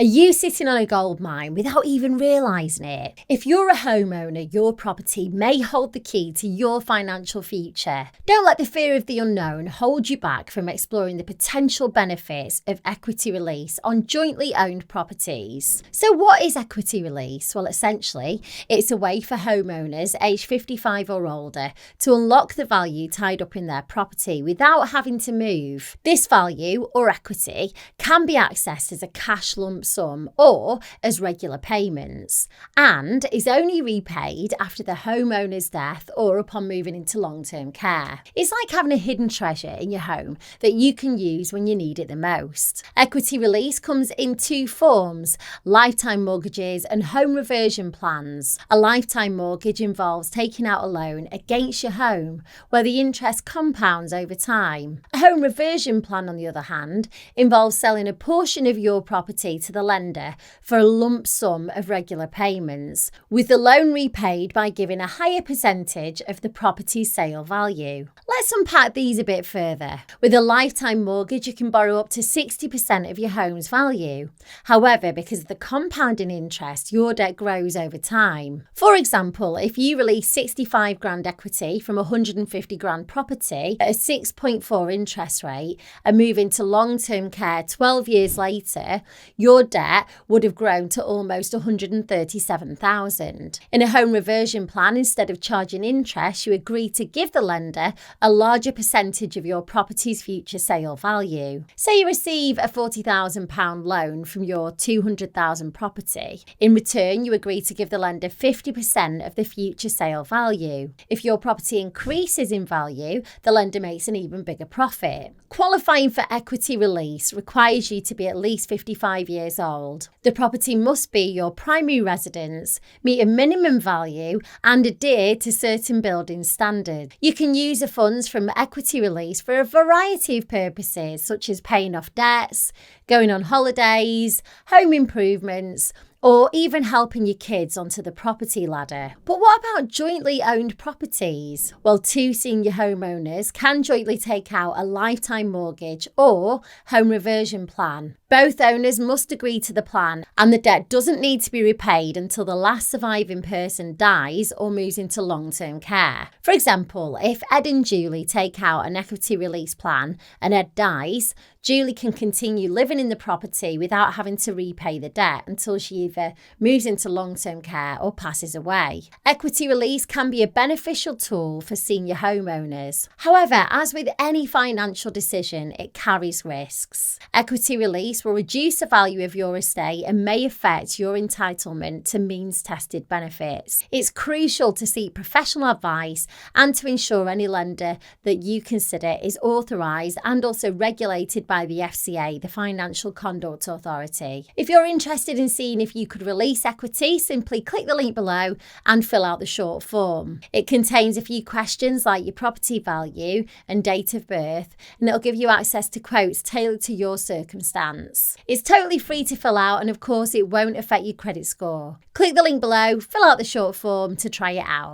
Are you sitting on a gold mine without even realising it? If you're a homeowner, your property may hold the key to your financial future. Don't let the fear of the unknown hold you back from exploring the potential benefits of equity release on jointly owned properties. So what is equity release? Well, essentially, it's a way for homeowners aged 55 or older to unlock the value tied up in their property without having to move. This value, or equity, can be accessed as a cash lump sum or as regular payments, and is only repaid after the homeowner's death or upon moving into long-term care. It's like having a hidden treasure in your home that you can use when you need it the most. Equity release comes in two forms: lifetime mortgages and home reversion plans. A lifetime mortgage involves taking out a loan against your home, where the interest compounds over time. A home reversion plan, on the other hand, involves selling a portion of your property to the lender for a lump sum of regular payments, with the loan repaid by giving a higher percentage of the property's sale value. Let's unpack these a bit further. With a lifetime mortgage, you can borrow up to 60% of your home's value. However, because of the compounding interest, your debt grows over time. For example, if you release 65 grand equity from a 150 grand property at a 6.4 interest rate and move into long-term care 12 years later, your debt would have grown to almost 137,000. In a home reversion plan, instead of charging interest, you agree to give the lender a larger percentage of your property's future sale value. Say you receive a £40,000 loan from your £200,000 property. In return, you agree to give the lender 50% of the future sale value. If your property increases in value, the lender makes an even bigger profit. Qualifying for equity release requires you to be at least 55 years old. The property must be your primary residence, meet a minimum value, and adhere to certain building standards. You can use the funds from equity release for a variety of purposes, such as paying off debts, going on holidays, home improvements, or even helping your kids onto the property ladder. But what about jointly owned properties? Well, two senior homeowners can jointly take out a lifetime mortgage or home reversion plan. Both owners must agree to the plan, and the debt doesn't need to be repaid until the last surviving person dies or moves into long-term care. For example, if Ed and Julie take out an equity release plan and Ed dies, Julie can continue living in the property without having to repay the debt until she either moves into long-term care or passes away. Equity release can be a beneficial tool for senior homeowners. However, as with any financial decision, it carries risks. Equity release will reduce the value of your estate and may affect your entitlement to means-tested benefits. It's crucial to seek professional advice and to ensure any lender that you consider is authorised and also regulated by the FCA, the Financial Conduct Authority. If you're interested in seeing if you could release equity, simply click the link below and fill out the short form. It contains a few questions like your property value and date of birth, and it'll give you access to quotes tailored to your circumstance. It's totally free to fill out, and of course it won't affect your credit score. Click the link below, fill out the short form to try it out.